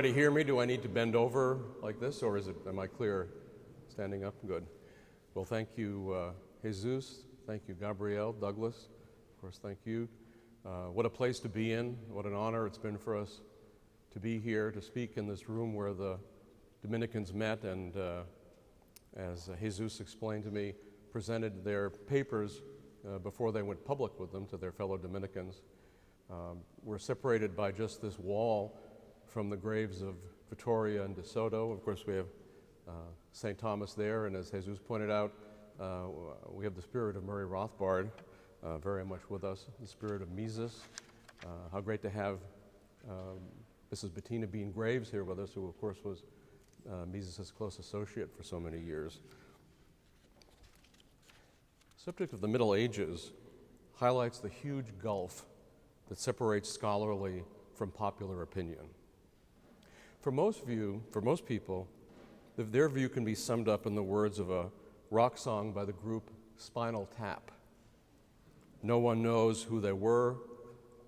everybody hear me? Do I need to bend over like this, or am I clear standing up? Good. Well, thank you, Jesus. Thank you, Gabrielle, Douglas. Of course, thank you. What a place to be in. What an honor it's been for us to be here, to speak in this room where the Dominicans met and, as Jesus explained to me, presented their papers before they went public with them to their fellow Dominicans. We're separated by just this wall from the graves of Vittoria and De Soto. Of course, we have St. Thomas there, and as Jesus pointed out, we have the spirit of Mary Rothbard very much with us, the spirit of Mises. How great to have Mrs. Bettina Bean Graves here with us, who of course was Mises' close associate for so many years. The subject of the Middle Ages highlights the huge gulf that separates scholarly from popular opinion. For most people, their view can be summed up in the words of a rock song by the group Spinal Tap. No one knows who they were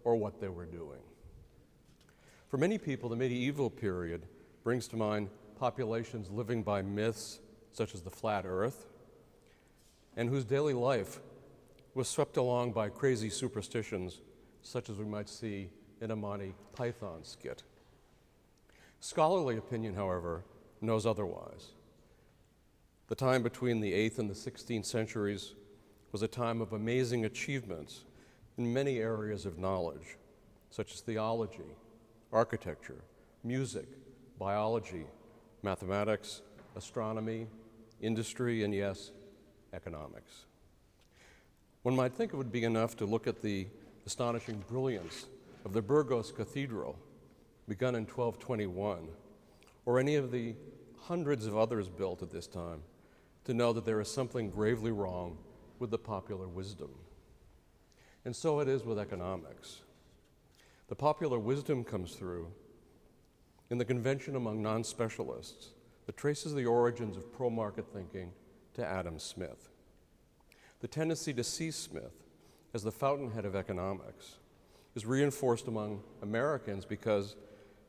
or what they were doing. For many people, the medieval period brings to mind populations living by myths such as the flat earth, and whose daily life was swept along by crazy superstitions such as we might see in a Monty Python skit. Scholarly opinion, however, knows otherwise. The time between the 8th and the 16th centuries was a time of amazing achievements in many areas of knowledge, such as theology, architecture, music, biology, mathematics, astronomy, industry, and yes, economics. One might think it would be enough to look at the astonishing brilliance of the Burgos Cathedral, begun in 1221, or any of the hundreds of others built at this time, to know that there is something gravely wrong with the popular wisdom. And so it is with economics. The popular wisdom comes through in the convention among non-specialists that traces the origins of pro-market thinking to Adam Smith. The tendency to see Smith as the fountainhead of economics is reinforced among Americans because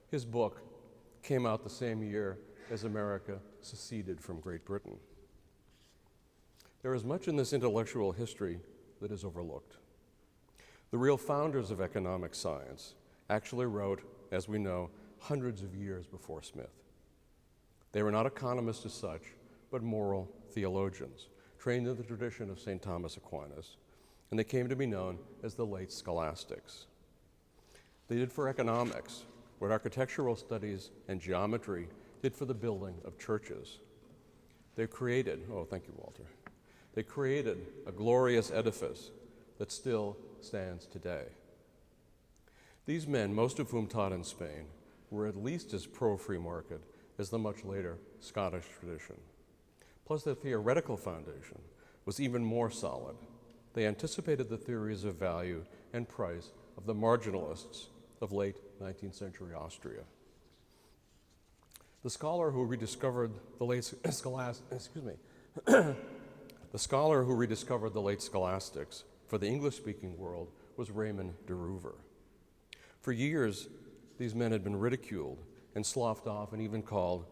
his book came out the same year as America seceded from Great Britain. There is much in this intellectual history that is overlooked. The real founders of economic science actually wrote, as we know, hundreds of years before Smith. They were not economists as such, but moral theologians, trained in the tradition of St. Thomas Aquinas, and they came to be known as the late Scholastics. They did for economics what architectural studies and geometry did for the building of churches. They created, thank you, Walter. They created a glorious edifice that still stands today. These men, most of whom taught in Spain, were at least as pro-free market as the much later Scottish tradition. Plus, their theoretical foundation was even more solid. They anticipated the theories of value and price of the marginalists of late 19th century Austria. The scholar who rediscovered the late Scholastics for the English-speaking world was Raymond de Roover. For years, these men had been ridiculed and sloughed off and even called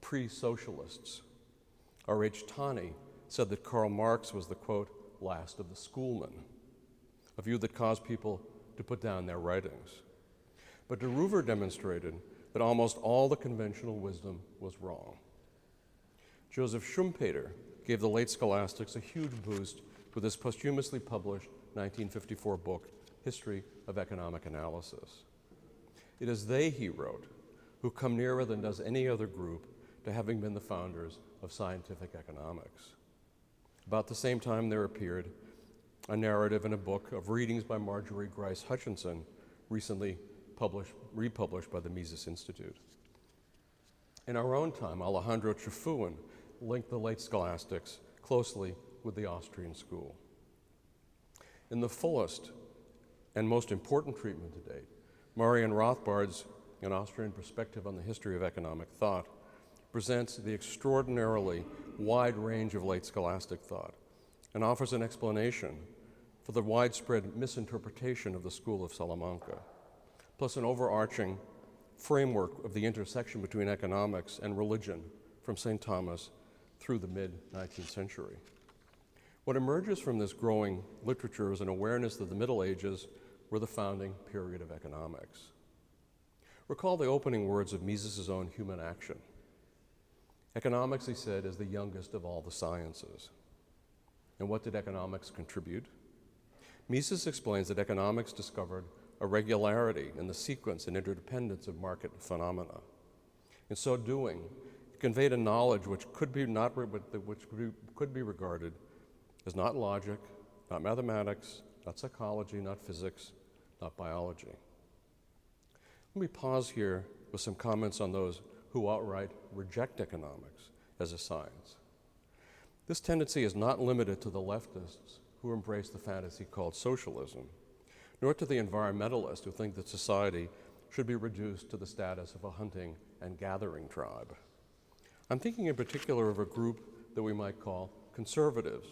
pre-socialists. R.H. Tawney said that Karl Marx was the, quote, last of the schoolmen, a view that caused people to put down their writings. But de Roover demonstrated that almost all the conventional wisdom was wrong. Joseph Schumpeter gave the late Scholastics a huge boost with his posthumously published 1954 book, History of Economic Analysis. It is they, he wrote, who come nearer than does any other group to having been the founders of scientific economics. About the same time, there appeared a narrative in a book of readings by Marjorie Grice Hutchinson, recently republished by the Mises Institute. In our own time, Alejandro Chifuin linked the late Scholastics closely with the Austrian school. In the fullest and most important treatment to date, Marian Rothbard's An Austrian Perspective on the History of Economic Thought presents the extraordinarily wide range of late Scholastic thought and offers an explanation for the widespread misinterpretation of the school of Salamanca, plus an overarching framework of the intersection between economics and religion from St. Thomas through the mid-19th century. What emerges from this growing literature is an awareness that the Middle Ages were the founding period of economics. Recall the opening words of Mises' own Human Action. Economics, he said, is the youngest of all the sciences. And what did economics contribute? Mises explains that economics discovered a regularity in the sequence and interdependence of market phenomena. In so doing, it conveyed a knowledge which could be regarded as not logic, not mathematics, not psychology, not physics, not biology. Let me pause here with some comments on those who outright reject economics as a science. This tendency is not limited to the leftists who embrace the fantasy called socialism, nor to the environmentalists who think that society should be reduced to the status of a hunting and gathering tribe. I'm thinking in particular of a group that we might call conservatives,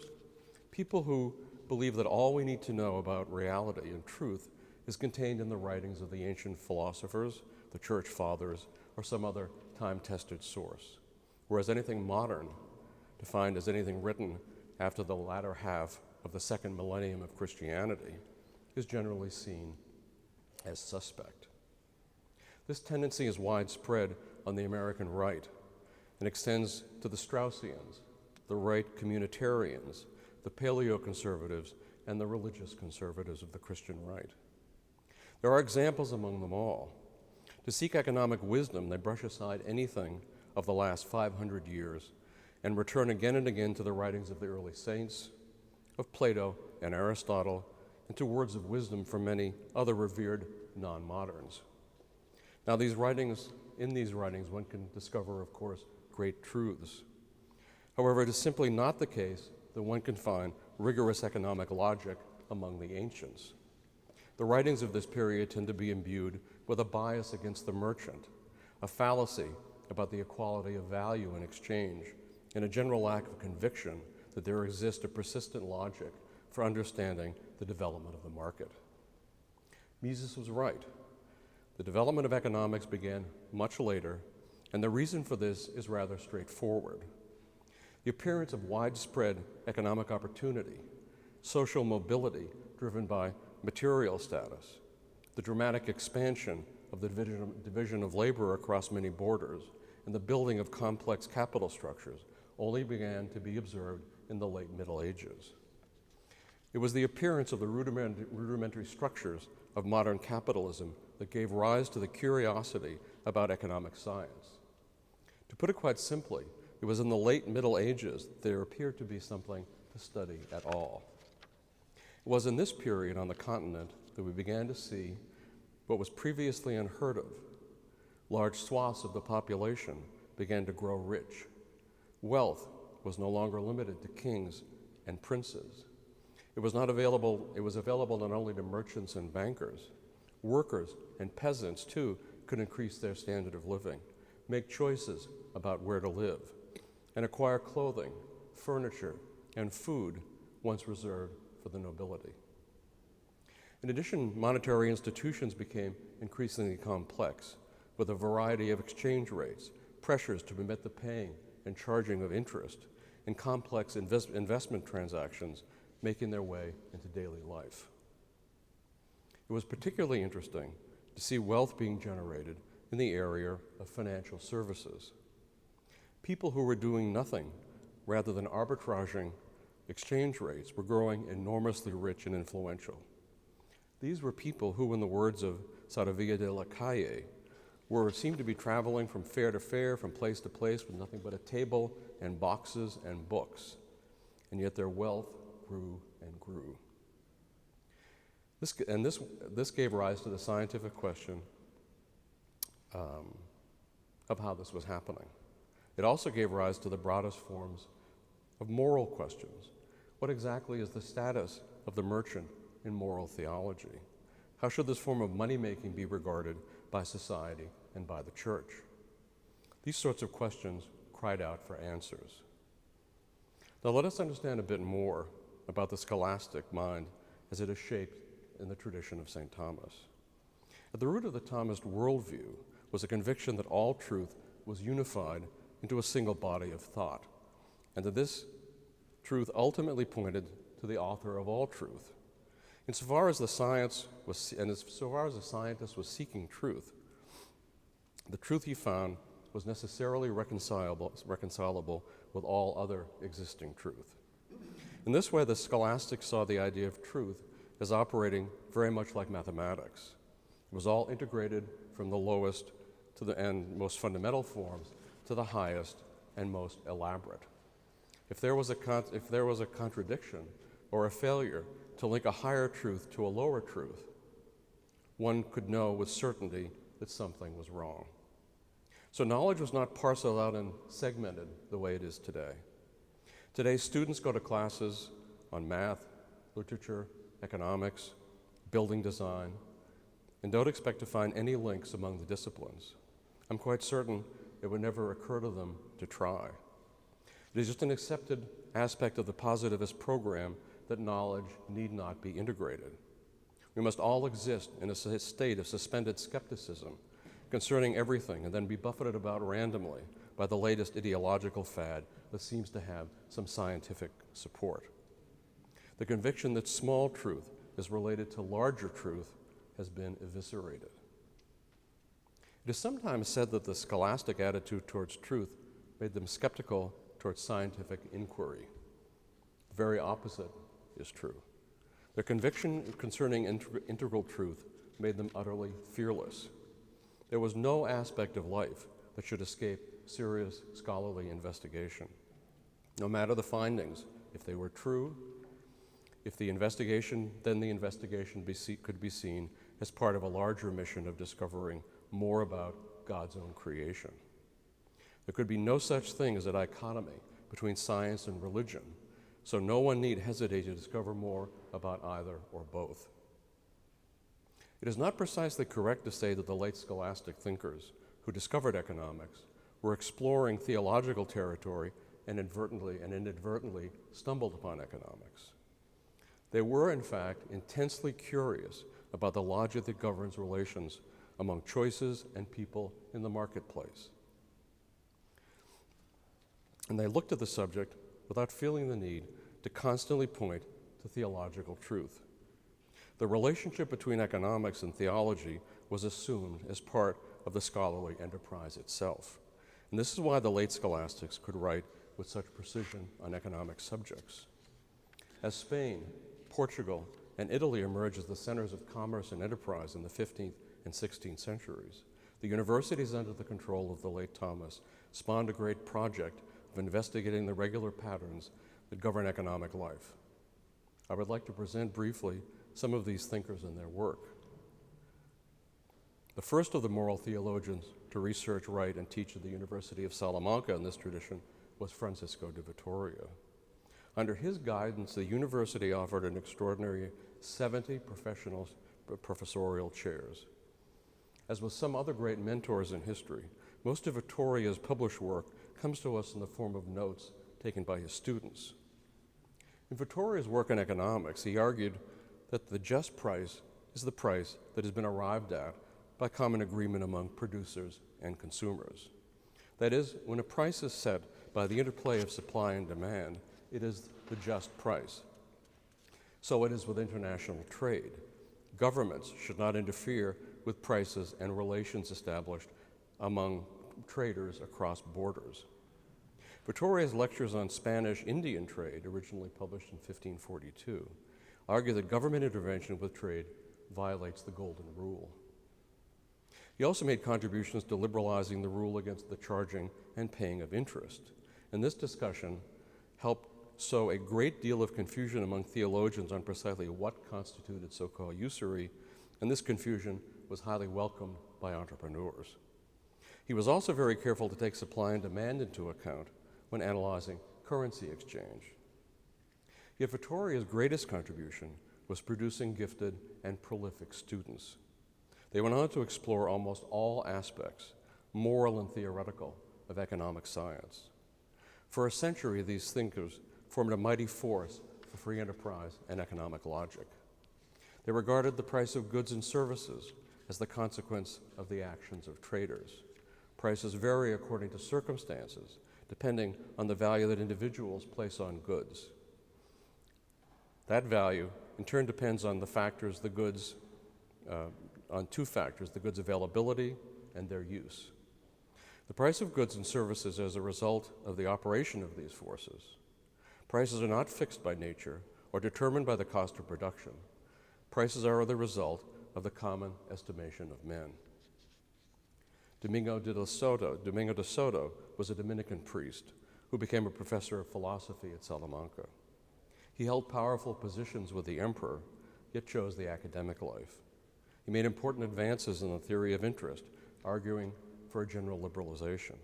people who believe that all we need to know about reality and truth is contained in the writings of the ancient philosophers, the church fathers, or some other time-tested source, whereas anything modern, defined as anything written after the latter half of the second millennium of Christianity, is generally seen as suspect. This tendency is widespread on the American right and extends to the Straussians, the right communitarians, the paleoconservatives, and the religious conservatives of the Christian right. There are examples among them all. To seek economic wisdom, they brush aside anything of the last 500 years and return again and again to the writings of the early saints, of Plato and Aristotle, and to words of wisdom from many other revered non-moderns. Now, in these writings, one can discover, of course, great truths. However, it is simply not the case that one can find rigorous economic logic among the ancients. The writings of this period tend to be imbued with a bias against the merchant, a fallacy about the equality of value in exchange, and a general lack of conviction that there exists a persistent logic for understanding the development of the market. Mises was right. The development of economics began much later, and the reason for this is rather straightforward. The appearance of widespread economic opportunity, social mobility driven by material status, the dramatic expansion of the division of labor across many borders, and the building of complex capital structures only began to be observed in the late Middle Ages. It was the appearance of the rudimentary structures of modern capitalism that gave rise to the curiosity about economic science. To put it quite simply, it was in the late Middle Ages that there appeared to be something to study at all. It was in this period on the continent that we began to see what was previously unheard of. Large swaths of the population began to grow rich. Wealth was no longer limited to kings and princes. It was available not only to merchants and bankers. Workers and peasants, too, could increase their standard of living, make choices about where to live, and acquire clothing, furniture, and food once reserved for the nobility. In addition, monetary institutions became increasingly complex, with a variety of exchange rates, pressures to permit the paying and charging of interest, and complex investment transactions making their way into daily life. It was particularly interesting to see wealth being generated in the area of financial services. People who were doing nothing rather than arbitraging exchange rates were growing enormously rich and influential. These were people who, in the words of Saravia de la Calle, seemed to be traveling from fair to fair, from place to place, with nothing but a table and boxes and books, and yet their wealth grew and grew. This gave rise to the scientific question of how this was happening. It also gave rise to the broadest forms of moral questions. What exactly is the status of the merchant in moral theology? How should this form of money-making be regarded by society and by the church? These sorts of questions cried out for answers. Now let us understand a bit more about the scholastic mind as it is shaped in the tradition of St. Thomas. At the root of the Thomist worldview was a conviction that all truth was unified into a single body of thought, and that this truth ultimately pointed to the author of all truth. Insofar as the scientist was seeking truth, the truth he found was necessarily reconcilable with all other existing truth. In this way, the scholastics saw the idea of truth as operating very much like mathematics. It was all integrated from the lowest to the and most fundamental forms to the highest and most elaborate. If there was a contradiction or a failure to link a higher truth to a lower truth, one could know with certainty that something was wrong. So knowledge was not parceled out and segmented the way it is today. Today, students go to classes on math, literature, economics, building design, and don't expect to find any links among the disciplines. I'm quite certain it would never occur to them to try. It is just an accepted aspect of the positivist program that knowledge need not be integrated. We must all exist in a state of suspended skepticism concerning everything and then be buffeted about randomly by the latest ideological fad that seems to have some scientific support. The conviction that small truth is related to larger truth has been eviscerated. It is sometimes said that the scholastic attitude towards truth made them skeptical towards scientific inquiry. The very opposite is true. Their conviction concerning integral truth made them utterly fearless. There was no aspect of life that should escape serious scholarly investigation. No matter the findings, if they were true, if the investigation could be seen as part of a larger mission of discovering more about God's own creation. There could be no such thing as a dichotomy between science and religion, so no one need hesitate to discover more about either or both. It is not precisely correct to say that the late scholastic thinkers who discovered economics were exploring theological territory and inadvertently stumbled upon economics. They were, in fact, intensely curious about the logic that governs relations among choices and people in the marketplace. And they looked at the subject without feeling the need to constantly point to theological truth. The relationship between economics and theology was assumed as part of the scholarly enterprise itself. And this is why the late scholastics could write with such precision on economic subjects. As Spain, Portugal, and Italy emerged as the centers of commerce and enterprise in the 15th and 16th centuries, the universities under the control of the late Thomas spawned a great project of investigating the regular patterns that govern economic life. I would like to present briefly some of these thinkers and their work. The first of the moral theologians to research, write, and teach at the University of Salamanca in this tradition was Francisco de Vitoria. Under his guidance, the university offered an extraordinary 70 professorial chairs. As with some other great mentors in history, most of Vitoria's published work comes to us in the form of notes taken by his students. In Vitoria's work on economics, he argued that the just price is the price that has been arrived at by common agreement among producers and consumers. That is, when a price is set by the interplay of supply and demand, it is the just price. So it is with international trade. Governments should not interfere with prices and relations established among traders across borders. Vitoria's lectures on Spanish-Indian trade, originally published in 1542, argue that government intervention with trade violates the Golden Rule. He also made contributions to liberalizing the rule against the charging and paying of interest. And this discussion helped sow a great deal of confusion among theologians on precisely what constituted so-called usury, and this confusion was highly welcomed by entrepreneurs. He was also very careful to take supply and demand into account when analyzing currency exchange. Yet Vitoria's greatest contribution was producing gifted and prolific students. They went on to explore almost all aspects, moral and theoretical, of economic science. For a century, these thinkers formed a mighty force for free enterprise and economic logic. They regarded the price of goods and services as the consequence of the actions of traders. Prices vary according to circumstances, depending on the value that individuals place on goods. That value, in turn, depends on on two factors, the goods availability and their use. The price of goods and services is a result of the operation of these forces. Prices are not fixed by nature or determined by the cost of production. Prices are the result of the common estimation of men. Domingo de Soto was a Dominican priest who became a professor of philosophy at Salamanca. He held powerful positions with the emperor, yet chose the academic life. He made important advances in the theory of interest, arguing for a general liberalization.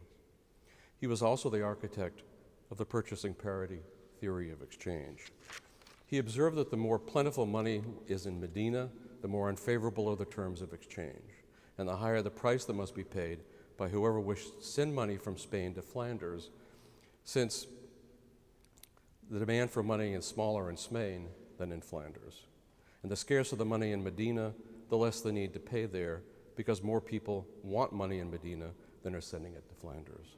He was also the architect of the purchasing parity theory of exchange. He observed that the more plentiful money is in Medina, the more unfavorable are the terms of exchange, and the higher the price that must be paid by whoever wished to send money from Spain to Flanders, since the demand for money is smaller in Spain than in Flanders. And the scarcer the money in Medina, the less the need to pay there, because more people want money in Medina than are sending it to Flanders.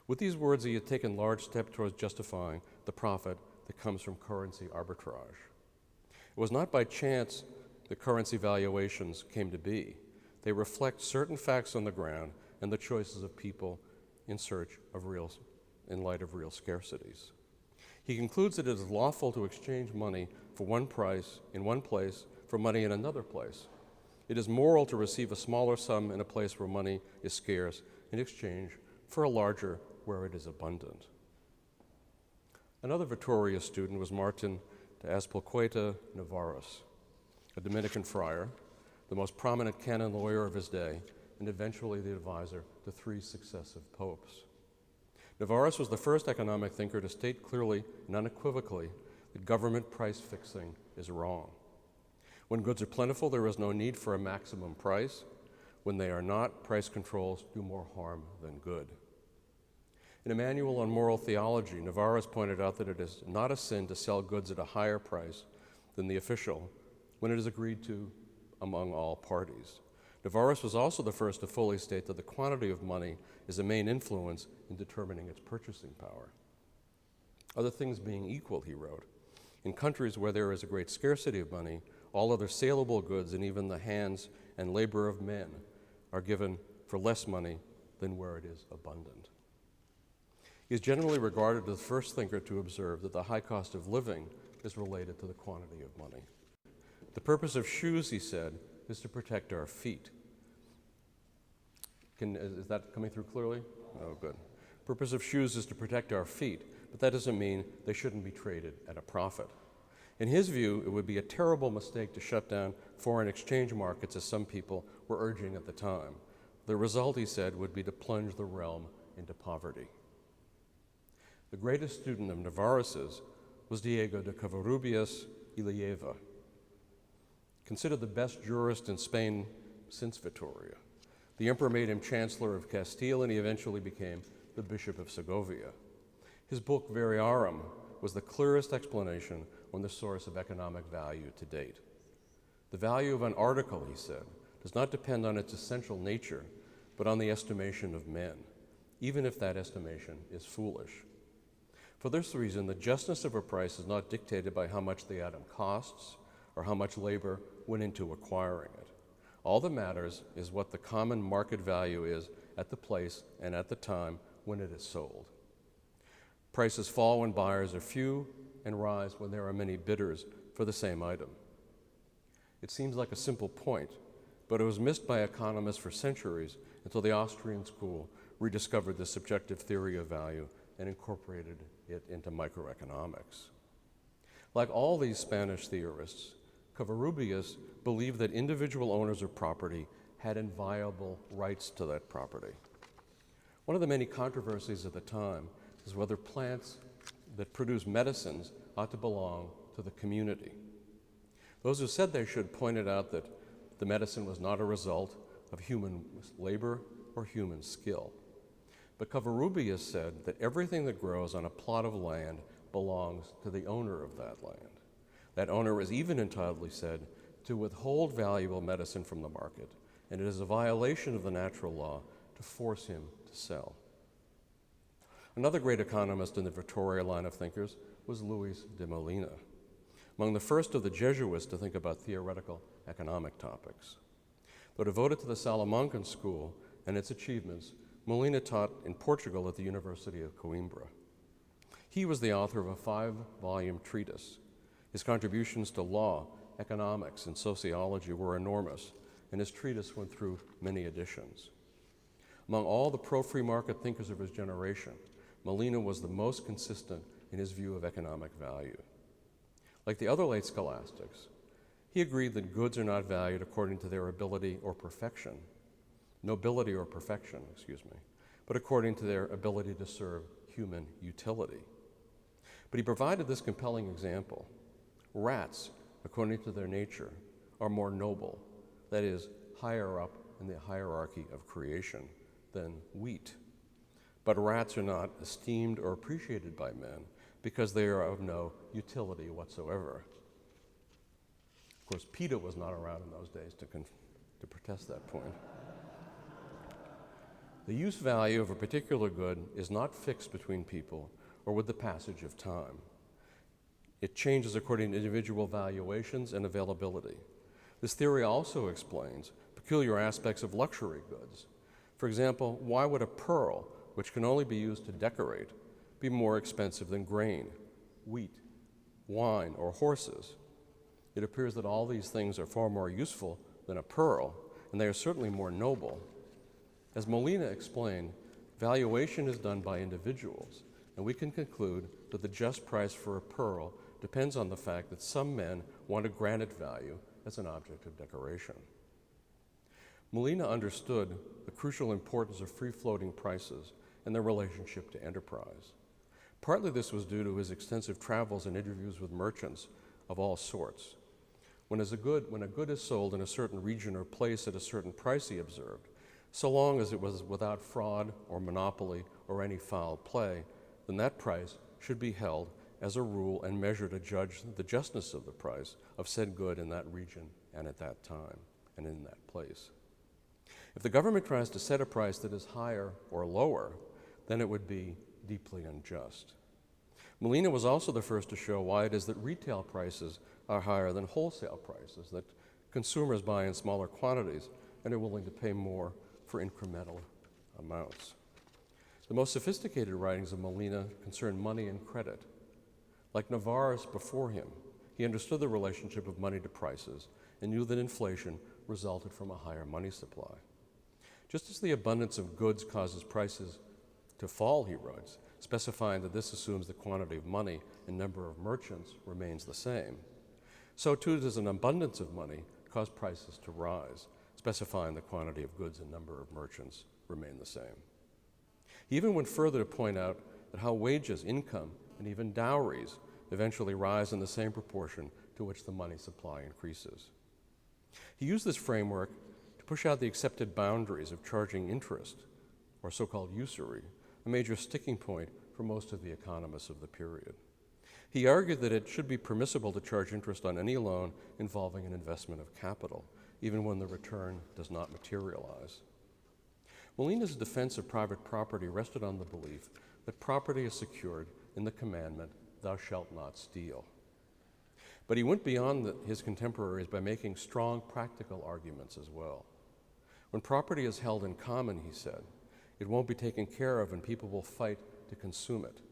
With these words, he had taken large steps towards justifying the profit that comes from currency arbitrage. It was not by chance that currency valuations came to be. They reflect certain facts on the ground and the choices of people in light of real scarcities. He concludes that it is lawful to exchange money for one price in one place for money in another place. It is moral to receive a smaller sum in a place where money is scarce in exchange for a larger where it is abundant. Another Vittoria student was Martin de Azpilicueta Navarros, a Dominican friar, the most prominent canon lawyer of his day, and eventually the advisor to 3 successive popes. Navarros was the first economic thinker to state clearly and unequivocally that government price fixing is wrong. When goods are plentiful, there is no need for a maximum price. When they are not, price controls do more harm than good. In a manual on moral theology, Navarros pointed out that it is not a sin to sell goods at a higher price than the official when it is agreed to among all parties. Navarros was also the first to fully state that the quantity of money is a main influence in determining its purchasing power. Other things being equal, he wrote, in countries where there is a great scarcity of money, all other saleable goods and even the hands and labor of men are given for less money than where it is abundant. He is generally regarded as the first thinker to observe that the high cost of living is related to the quantity of money. The purpose of shoes, he said, is to protect our feet. Is that coming through clearly? Oh, good. Purpose of shoes is to protect our feet, but that doesn't mean they shouldn't be traded at a profit. In his view, it would be a terrible mistake to shut down foreign exchange markets, as some people were urging at the time. The result, he said, would be to plunge the realm into poverty. The greatest student of Navarros's was Diego de Covarrubias y Llewellyn, considered the best jurist in Spain since Vittoria. The emperor made him Chancellor of Castile, and he eventually became the Bishop of Segovia. His book, Variarum, was the clearest explanation on the source of economic value to date. The value of an article, he said, does not depend on its essential nature, but on the estimation of men, even if that estimation is foolish. For this reason, the justness of a price is not dictated by how much the item costs or how much labor went into acquiring it. All that matters is what the common market value is at the place and at the time when it is sold. Prices fall when buyers are few and rise when there are many bidders for the same item. It seems like a simple point, but it was missed by economists for centuries until the Austrian school rediscovered the subjective theory of value and incorporated it into microeconomics. Like all these Spanish theorists, Covarrubias believed that individual owners of property had inviolable rights to that property. One of the many controversies at the time is whether plants that produce medicines ought to belong to the community. Those who said they should pointed out that the medicine was not a result of human labor or human skill. But Covarrubias said that everything that grows on a plot of land belongs to the owner of that land. That owner is even entitled, he said, to withhold valuable medicine from the market, and it is a violation of the natural law to force him to sell. Another great economist in the Victoria line of thinkers was Luis de Molina, among the first of the Jesuits to think about theoretical economic topics. Though devoted to the Salamancan school and its achievements, Molina taught in Portugal at the University of Coimbra. He was the author of a 5-volume treatise. His contributions to law, economics, and sociology were enormous, and his treatise went through many editions. Among all the pro-free market thinkers of his generation, Molina was the most consistent in his view of economic value. Like the other late scholastics, he agreed that goods are not valued according to their nobility or perfection, but according to their ability to serve human utility. But he provided this compelling example. Rats, according to their nature, are more noble, that is, higher up in the hierarchy of creation than wheat. But rats are not esteemed or appreciated by men because they are of no utility whatsoever. Of course, PETA was not around in those days to protest that point. The use value of a particular good is not fixed between people or with the passage of time. It changes according to individual valuations and availability. This theory also explains peculiar aspects of luxury goods. For example, why would a pearl, which can only be used to decorate, be more expensive than grain, wheat, wine, or horses? It appears that all these things are far more useful than a pearl, and they are certainly more noble. As Molina explained, valuation is done by individuals, and we can conclude that the just price for a pearl depends on the fact that some men want to grant it value as an object of decoration. Molina understood the crucial importance of free-floating prices and their relationship to enterprise. Partly this was due to his extensive travels and interviews with merchants of all sorts. When a good is sold in a certain region or place at a certain price, he observed, so long as it was without fraud or monopoly or any foul play, then that price should be held as a rule and measure to judge the justness of the price of said good in that region and at that time and in that place. If the government tries to set a price that is higher or lower, then it would be deeply unjust. Molina was also the first to show why it is that retail prices are higher than wholesale prices, that consumers buy in smaller quantities and are willing to pay more for incremental amounts. The most sophisticated writings of Molina concern money and credit. Like Navarrese before him, he understood the relationship of money to prices and knew that inflation resulted from a higher money supply. Just as the abundance of goods causes prices to fall, he writes, specifying that this assumes the quantity of money and number of merchants remains the same, so too does an abundance of money cause prices to rise, specifying the quantity of goods and number of merchants remain the same. He even went further to point out that how wages, income, and even dowries eventually rise in the same proportion to which the money supply increases. He used this framework to push out the accepted boundaries of charging interest, or so-called usury, a major sticking point for most of the economists of the period. He argued that it should be permissible to charge interest on any loan involving an investment of capital, even when the return does not materialize. Molina's defense of private property rested on the belief that property is secured in the commandment, "Thou shalt not steal." But he went beyond his contemporaries by making strong practical arguments as well. When property is held in common, he said, it won't be taken care of and people will fight to consume it.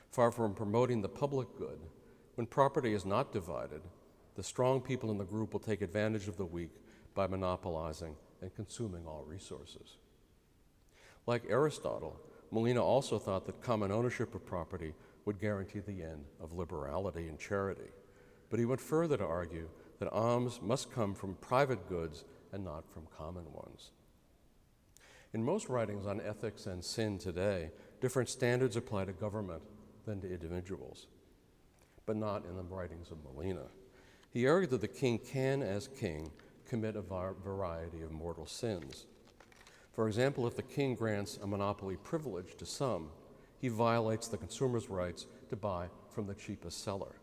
Far from promoting the public good, when property is not divided, the strong people in the group will take advantage of the weak by monopolizing and consuming all resources. Like Aristotle, Molina also thought that common ownership of property would guarantee the end of liberality and charity. But he went further to argue that alms must come from private goods and not from common ones. In most writings on ethics and sin today, different standards apply to government than to individuals, but not in the writings of Molina. He argued that the king can, as king, commit a variety of mortal sins. For example, if the king grants a monopoly privilege to some, he violates the consumer's rights to buy from the cheapest seller.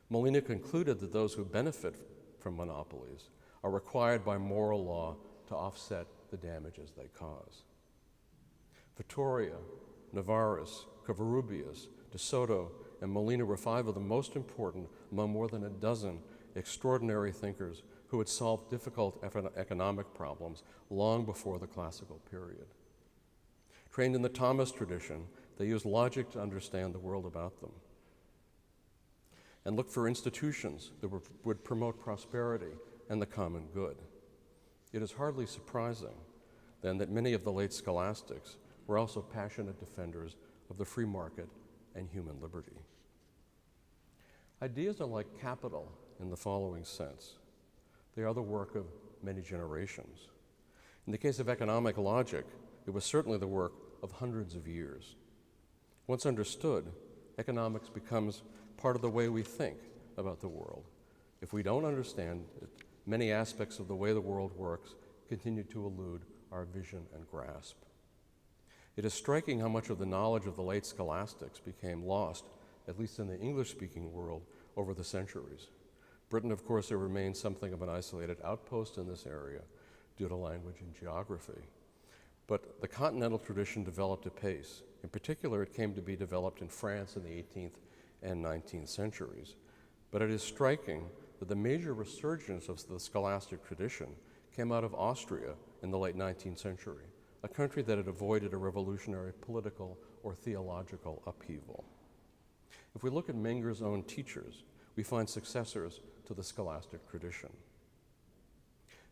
Molina concluded that those who benefit from monopolies are required by moral law to offset the damages they cause. Vittoria, Navarres, Covarrubias, De Soto, and Molina were five of the most important among more than a dozen extraordinary thinkers who had solved difficult economic problems long before the classical period. Trained in the Thomist tradition, they used logic to understand the world about them and looked for institutions that would promote prosperity and the common good. It is hardly surprising, then, that many of the late scholastics were also passionate defenders of the free market and human liberty. Ideas are like capital in the following sense. They are the work of many generations. In the case of economic logic, it was certainly the work of hundreds of years. Once understood, economics becomes part of the way we think about the world. If we don't understand it, many aspects of the way the world works continue to elude our vision and grasp. It is striking how much of the knowledge of the late scholastics became lost, at least in the English-speaking world, over the centuries. Britain, of course, remains something of an isolated outpost in this area due to language and geography. But the continental tradition developed apace. In particular, it came to be developed in France in the 18th and 19th centuries. But it is striking that the major resurgence of the scholastic tradition came out of Austria in the late 19th century, a country that had avoided a revolutionary political or theological upheaval. If we look at Menger's own teachers, we find successors to the scholastic tradition.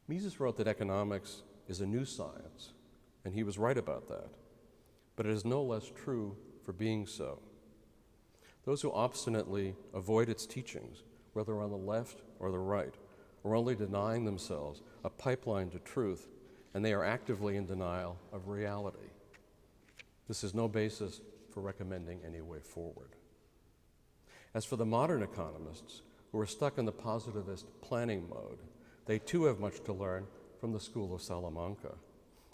Mises wrote that economics is a new science, and he was right about that, but it is no less true for being so. Those who obstinately avoid its teachings, whether on the left or the right, are only denying themselves a pipeline to truth, and they are actively in denial of reality. This is no basis for recommending any way forward. As for the modern economists, who are stuck in the positivist planning mode, they too have much to learn from the School of Salamanca,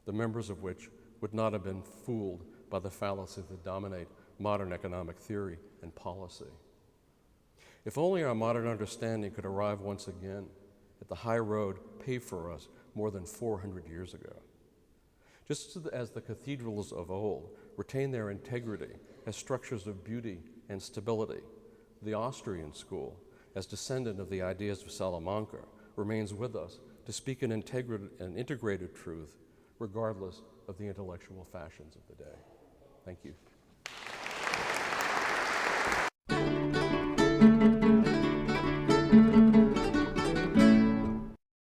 the members of which would not have been fooled by the fallacies that dominate modern economic theory and policy. If only our modern understanding could arrive once again at the high road paved for us more than 400 years ago. Just as the cathedrals of old retained their integrity as structures of beauty and stability, the Austrian school, as descendant of the ideas of Salamanca, remains with us to speak an integrated truth regardless of the intellectual fashions of the day. Thank you.